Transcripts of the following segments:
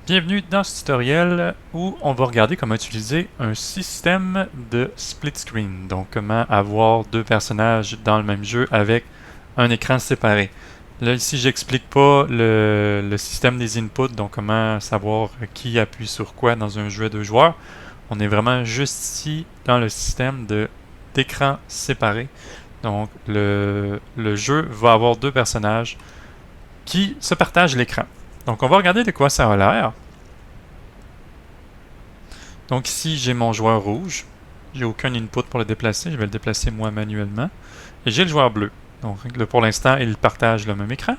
Bienvenue dans ce tutoriel où on va regarder comment utiliser un système de split screen. Donc comment avoir deux personnages dans le même jeu avec un écran séparé. Là ici j'explique pas le système des inputs, donc comment savoir qui appuie sur quoi dans un jeu à deux joueurs. On est vraiment juste ici dans le système d'écran séparé. Donc le jeu va avoir deux personnages qui se partagent l'écran. Donc on va regarder de quoi ça a l'air. Donc ici j'ai mon joueur rouge. J'ai aucun input pour le déplacer, je vais le déplacer moi manuellement. Et j'ai le joueur bleu. Donc pour l'instant, ils partagent le même écran.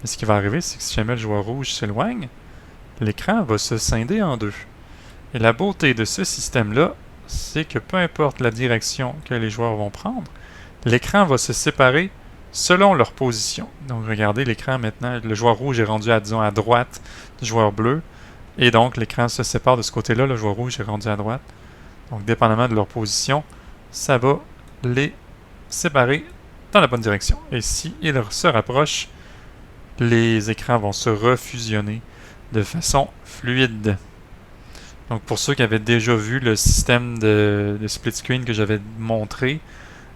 Mais ce qui va arriver, c'est que si jamais le joueur rouge s'éloigne, l'écran va se scinder en deux. Et la beauté de ce système-là, c'est que peu importe la direction que les joueurs vont prendre, l'écran va se séparer selon leur position. Donc regardez l'écran maintenant, le joueur rouge est rendu disons, à droite du joueur bleu. Et donc l'écran se sépare de ce côté-là, le joueur rouge est rendu à droite. Donc dépendamment de leur position, ça va les séparer dans la bonne direction. Et si ils se rapprochent, les écrans vont se refusionner de façon fluide. Donc pour ceux qui avaient déjà vu le système de split screen que j'avais montré,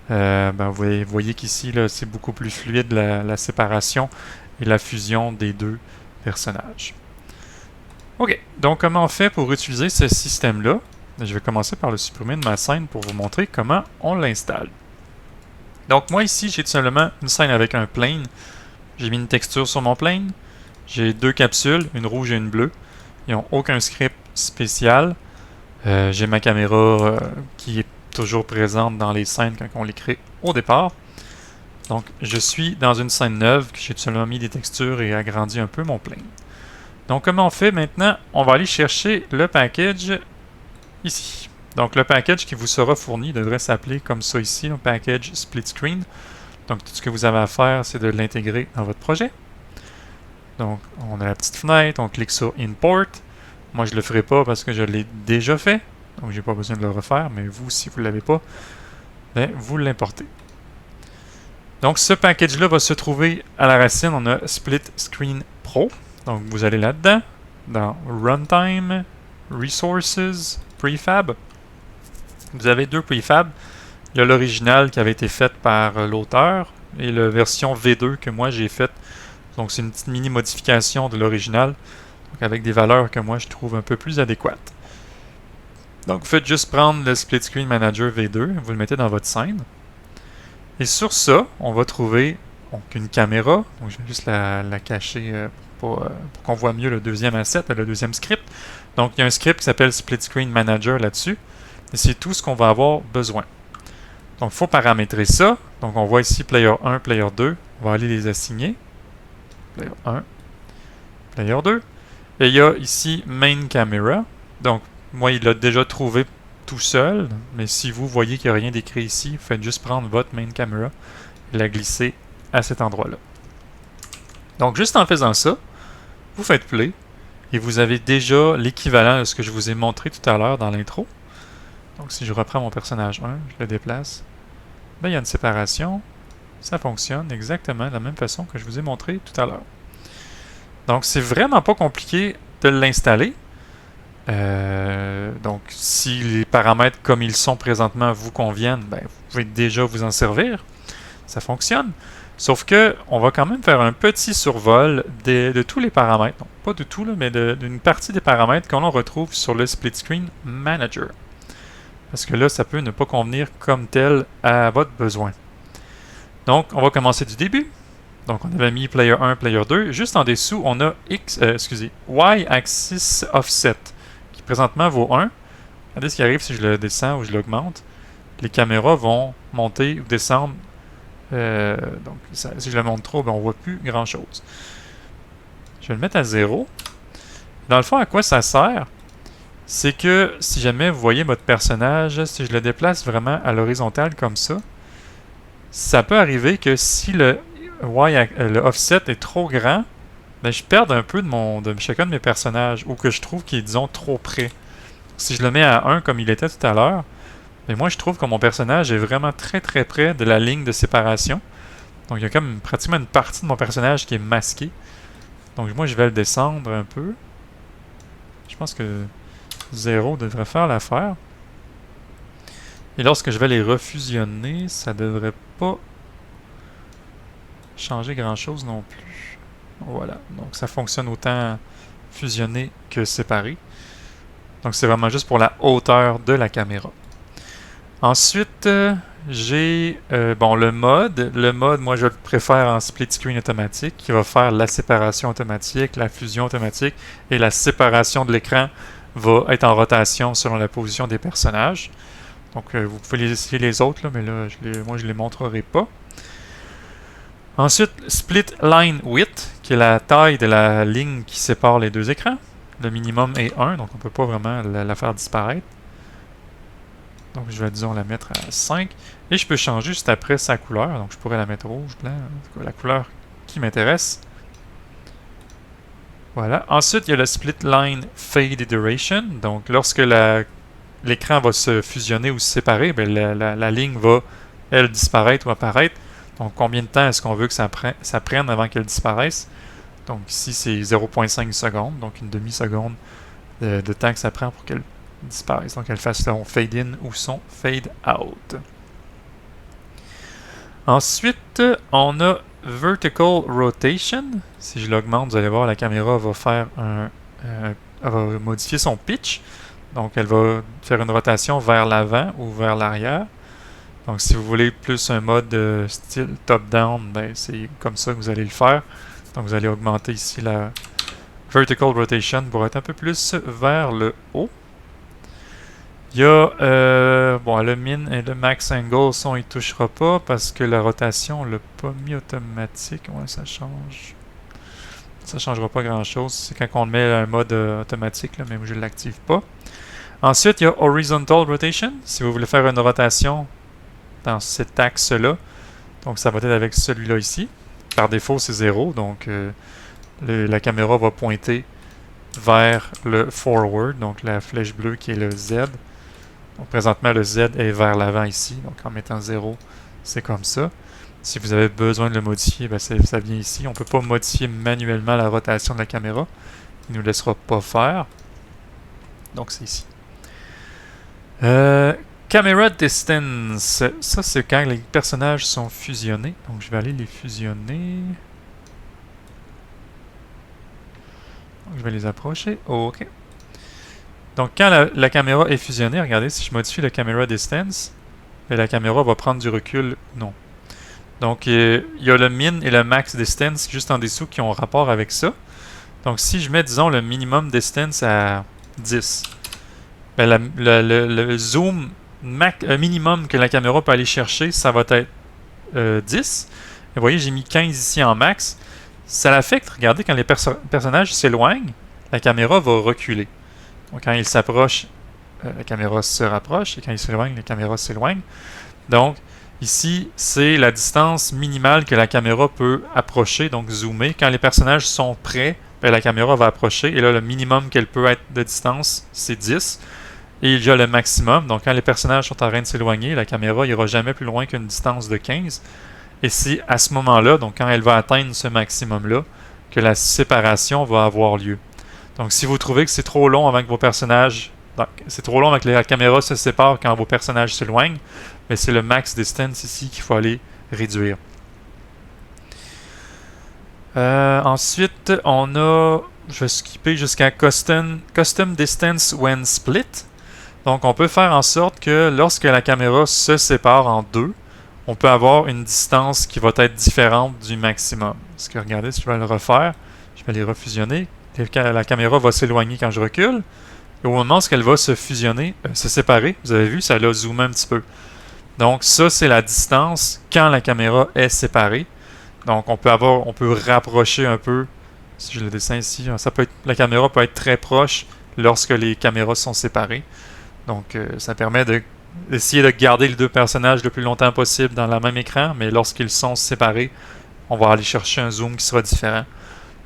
vous voyez qu'ici c'est beaucoup plus fluide la séparation et la fusion des deux personnages. Ok, donc comment on fait pour utiliser ce système-là? Je vais commencer par le supprimer de ma scène pour vous montrer comment on l'installe. Donc moi ici, j'ai tout simplement une scène avec un plane. J'ai mis une texture sur mon plane. J'ai deux capsules, une rouge et une bleue. Ils n'ont aucun script spécial. J'ai ma caméra qui est toujours présente dans les scènes quand on les crée au départ. Donc je suis dans une scène neuve, que j'ai tout simplement mis des textures et agrandi un peu mon plane. Donc comment on fait maintenant? On va aller chercher le package ici. Donc le package qui vous sera fourni devrait s'appeler comme ça ici, le package split screen. Donc tout ce que vous avez à faire, c'est de l'intégrer dans votre projet. Donc on a la petite fenêtre, on clique sur Import. Moi je ne le ferai pas parce que je l'ai déjà fait. Donc j'ai pas besoin de le refaire, mais vous, si vous ne l'avez pas, vous l'importez. Donc ce package-là va se trouver à la racine, on a Split Screen Pro. Donc vous allez là-dedans, dans Runtime, Resources, Prefab. Vous avez deux prefabs. Il y a l'original qui avait été fait par l'auteur et la version V2 que moi j'ai faite. Donc c'est une petite mini modification de l'original, avec des valeurs que moi je trouve un peu plus adéquates. Donc vous faites juste prendre le Split Screen Manager V2, vous le mettez dans votre scène. Et sur ça, on va trouver donc, une caméra. Donc je vais juste la cacher pour qu'on voit mieux le deuxième asset, le deuxième script. Donc il y a un script qui s'appelle Split Screen Manager là-dessus. Et c'est tout ce qu'on va avoir besoin. Donc il faut paramétrer ça. Donc on voit ici Player 1, Player 2. On va aller les assigner. Player 1, Player 2. Et il y a ici Main Camera. Donc moi il l'a déjà trouvé tout seul. Mais si vous voyez qu'il n'y a rien d'écrit ici, vous faites juste prendre votre Main Camera et la glisser à cet endroit-là. Donc juste en faisant ça, vous faites play et vous avez déjà l'équivalent de ce que je vous ai montré tout à l'heure dans l'intro. Donc si je reprends mon personnage 1, je le déplace, il y a une séparation, ça fonctionne exactement de la même façon que je vous ai montré tout à l'heure. Donc c'est vraiment pas compliqué de l'installer. Donc si les paramètres comme ils sont présentement vous conviennent, vous pouvez déjà vous en servir. Ça fonctionne. Sauf que on va quand même faire un petit survol de tous les paramètres. Donc, pas de tout, là, mais d'une partie des paramètres qu'on retrouve sur le Split Screen Manager. Parce que là, ça peut ne pas convenir comme tel à votre besoin. Donc, on va commencer du début. Donc, on avait mis Player 1, Player 2. Juste en dessous, on a Y-Axis Offset, qui présentement vaut 1. Regardez ce qui arrive si je le descends ou je l'augmente. Les caméras vont monter ou descendre. Donc, si je le montre trop, on ne voit plus grand-chose. Je vais le mettre à 0. Dans le fond, à quoi ça sert? C'est que si jamais vous voyez votre personnage, si je le déplace vraiment à l'horizontale comme ça peut arriver que si le offset est trop grand, je perde un peu de chacun de mes personnages ou que je trouve qu'il est, disons, trop près. Si je le mets à 1 comme il était tout à l'heure, moi je trouve que mon personnage est vraiment très très près de la ligne de séparation. Donc il y a comme pratiquement une partie de mon personnage qui est masquée. Donc moi je vais le descendre un peu. Je pense que 0 devrait faire l'affaire. Et lorsque je vais les refusionner, ça devrait pas changer grand-chose non plus. Voilà. Donc ça fonctionne autant fusionné que séparé. Donc c'est vraiment juste pour la hauteur de la caméra. Ensuite, j'ai bon, le mode. Le mode, moi je le préfère en split screen automatique, qui va faire la séparation automatique, la fusion automatique, et la séparation de l'écran va être en rotation selon la position des personnages. Donc vous pouvez les essayer les autres, là, mais là, moi je les montrerai pas. Ensuite, Split Line Width, qui est la taille de la ligne qui sépare les deux écrans. Le minimum est 1, donc on ne peut pas vraiment la faire disparaître. Donc je vais, disons, la mettre à 5. Et je peux changer juste après sa couleur. Donc je pourrais la mettre rouge, blanc, en tout cas, la couleur qui m'intéresse. Voilà. Ensuite, il y a le Split Line Fade Duration. Donc lorsque l'écran va se fusionner ou se séparer, bien, la ligne va, elle, disparaître ou apparaître. Donc, combien de temps est-ce qu'on veut que ça prenne avant qu'elle disparaisse? Donc, ici, c'est 0.5 secondes, donc une demi-seconde de temps que ça prend pour qu'elle disparaisse. Donc, elle fasse son fade-in ou son fade-out. Ensuite, on a Vertical Rotation. Si je l'augmente, vous allez voir, la caméra va faire elle va modifier son pitch. Donc, elle va faire une rotation vers l'avant ou vers l'arrière. Donc, si vous voulez plus un mode style top-down, ben, c'est comme ça que vous allez le faire. Donc, vous allez augmenter ici la Vertical Rotation pour être un peu plus vers le haut. Il y a bon, le min et le max angle, ça on y touchera pas parce que la rotation, on l'a pas mis automatique. Ouais, ça change. Ça changera pas grand chose. C'est quand on met un mode automatique, là, même je ne l'active pas. Ensuite, il y a Horizontal Rotation. Si vous voulez faire une rotation dans cet axe-là. Donc, ça va être avec celui-là ici. Par défaut, c'est 0. Donc, la caméra va pointer vers le forward. Donc, la flèche bleue qui est le Z. Donc, présentement, le Z est vers l'avant ici. Donc, en mettant 0, c'est comme ça. Si vous avez besoin de le modifier, ben ça vient ici. On ne peut pas modifier manuellement la rotation de la caméra. Il ne nous laissera pas faire. Donc, c'est ici. Camera Distance. Ça, c'est quand les personnages sont fusionnés. Donc, je vais aller les fusionner. Donc, je vais les approcher. Oh, OK. Donc, quand la caméra est fusionnée, regardez, si je modifie le Camera Distance, la caméra va prendre du recul. Non. Donc, il y a le min et le max distance juste en dessous qui ont rapport avec ça. Donc, si je mets, disons, le minimum distance à 10, ben le zoom minimum que la caméra peut aller chercher, ça va être 10. Et vous voyez, j'ai mis 15 ici en max. Ça l'affecte, regardez, quand les personnages s'éloignent, la caméra va reculer. Donc, quand ils s'approchent, la caméra se rapproche, et quand ils s'éloignent, la caméra s'éloigne. Donc, ici, c'est la distance minimale que la caméra peut approcher, donc zoomer. Quand les personnages sont près, ben, la caméra va approcher, et là, le minimum qu'elle peut être de distance, c'est 10. Et il y a le maximum, donc quand les personnages sont en train de s'éloigner, la caméra n'ira jamais plus loin qu'une distance de 15. Et c'est à ce moment-là, donc quand elle va atteindre ce maximum-là, que la séparation va avoir lieu. Donc si vous trouvez que c'est trop long avant que vos personnages... c'est trop long avant que la caméra se sépare quand vos personnages s'éloignent, mais c'est le max distance ici qu'il faut aller réduire. Ensuite, on a... Je vais skipper jusqu'à Custom Distance when Split. Donc, on peut faire en sorte que lorsque la caméra se sépare en deux, on peut avoir une distance qui va être différente du maximum. Parce que regardez, si je vais le refaire, je vais les refusionner. La caméra va s'éloigner quand je recule. Et au moment où elle va se fusionner, se séparer, vous avez vu, ça l'a zoomé un petit peu. Donc, ça, c'est la distance quand la caméra est séparée. Donc, on peut rapprocher un peu. Si je le dessin ici, la caméra peut être très proche lorsque les caméras sont séparées. Donc, ça permet d'essayer de garder les deux personnages le plus longtemps possible dans le même écran, mais lorsqu'ils sont séparés, on va aller chercher un zoom qui sera différent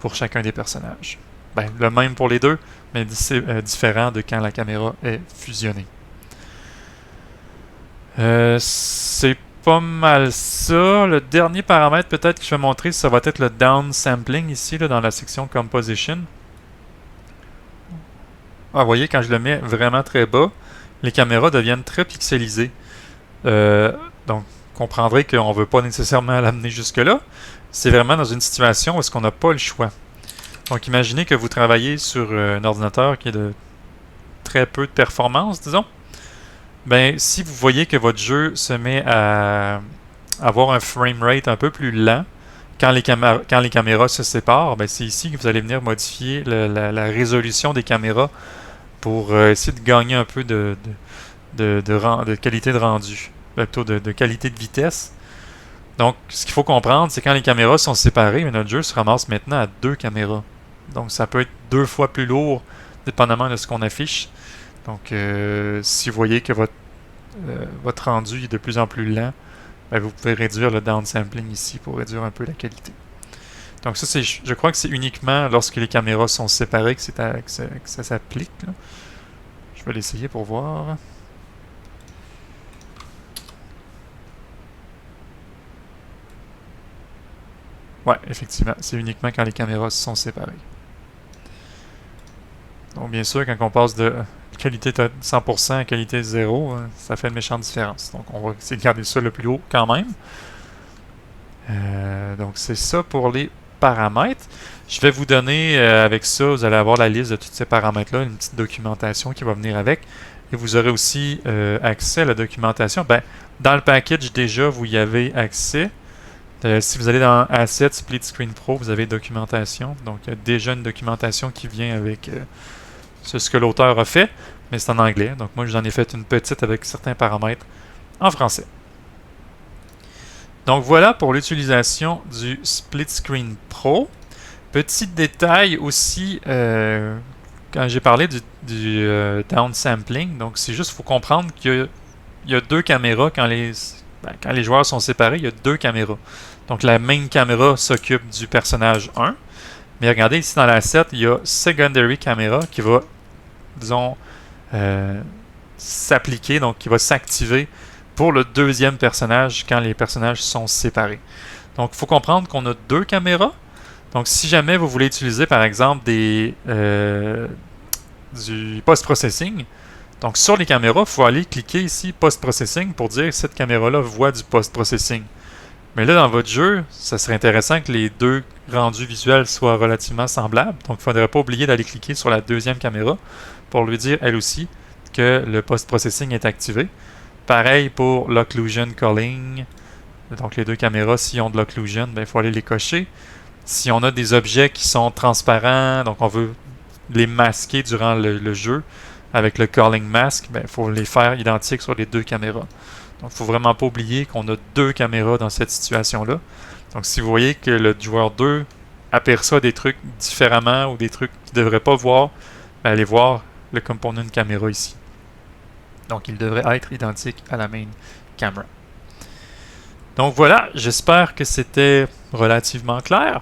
pour chacun des personnages. Ben, le même pour les deux, mais différent de quand la caméra est fusionnée. C'est pas mal ça. Le dernier paramètre peut-être que je vais montrer, ça va être le downsampling ici, là, dans la section Composition. Ah, vous voyez, quand je le mets vraiment très bas, les caméras deviennent très pixelisées. Donc, vous comprendrez qu'on ne veut pas nécessairement l'amener jusque-là. C'est vraiment dans une situation où est-ce qu'on n'a pas le choix. Donc, imaginez que vous travaillez sur un ordinateur qui est de très peu de performance, disons. Ben, si vous voyez que votre jeu se met à avoir un frame rate un peu plus lent quand les caméras se séparent, ben, c'est ici que vous allez venir modifier la résolution des caméras pour essayer de gagner un peu de qualité de rendu, plutôt de qualité de vitesse. Donc, ce qu'il faut comprendre, c'est quand les caméras sont séparées, notre jeu se ramasse maintenant à 2 caméras. Donc, ça peut être 2 fois plus lourd, dépendamment de ce qu'on affiche. Donc, si vous voyez que votre rendu est de plus en plus lent, ben, vous pouvez réduire le downsampling ici pour réduire un peu la qualité. Donc, ça, je crois que c'est uniquement lorsque les caméras sont séparées que ça s'applique. Je vais l'essayer pour voir. Ouais, effectivement, c'est uniquement quand les caméras sont séparées. Donc, bien sûr, quand on passe de qualité 100% à qualité 0, ça fait une méchante différence. Donc, on va essayer de garder ça le plus haut quand même. Donc, c'est ça pour les paramètres. Je vais vous donner, avec ça, vous allez avoir la liste de tous ces paramètres-là, une petite documentation qui va venir avec. Et vous aurez aussi accès à la documentation. Ben, dans le package, déjà, vous y avez accès. Si vous allez dans Assets, Split Screen Pro, vous avez documentation. Donc, il y a déjà une documentation qui vient avec ce que l'auteur a fait, mais c'est en anglais. Donc, moi, j'en ai fait une petite avec certains paramètres en français. Donc, voilà pour l'utilisation du Split Screen Pro. Petit détail aussi, quand j'ai parlé du downsampling, donc c'est juste, il faut comprendre qu'il y a 2 caméras quand les joueurs sont séparés, il y a 2 caméras. Donc la main caméra s'occupe du personnage 1. Mais regardez ici dans l'asset, il y a secondary camera qui va, disons, s'appliquer, donc qui va s'activer pour le deuxième personnage quand les personnages sont séparés. Donc il faut comprendre qu'on a 2 caméras. Donc si jamais vous voulez utiliser par exemple du post-processing, donc sur les caméras, il faut aller cliquer ici post-processing pour dire que cette caméra-là voit du post-processing. Mais là, dans votre jeu, ça serait intéressant que les 2 rendus visuels soient relativement semblables. Donc, il ne faudrait pas oublier d'aller cliquer sur la deuxième caméra pour lui dire, elle aussi, que le post-processing est activé. Pareil pour l'occlusion calling. Donc, les 2 caméras, s'ils ont de l'occlusion, il faut aller les cocher. Si on a des objets qui sont transparents, donc on veut les masquer durant le jeu avec le calling mask, il faut les faire identiques sur les 2 caméras. Donc, il ne faut vraiment pas oublier qu'on a 2 caméras dans cette situation-là. Donc, si vous voyez que le joueur 2 aperçoit des trucs différemment ou des trucs qu'il ne devrait pas voir, allez voir le component caméra ici. Donc, il devrait être identique à la main camera. Donc, voilà, j'espère que c'était relativement clair.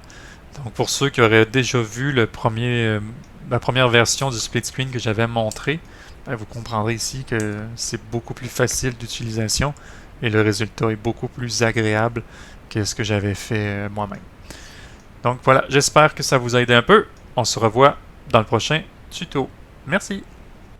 Donc, pour ceux qui auraient déjà vu la première version du split screen que j'avais montré, vous comprendrez ici que c'est beaucoup plus facile d'utilisation et le résultat est beaucoup plus agréable que ce que j'avais fait moi-même. Donc voilà, j'espère que ça vous a aidé un peu. On se revoit dans le prochain tuto. Merci!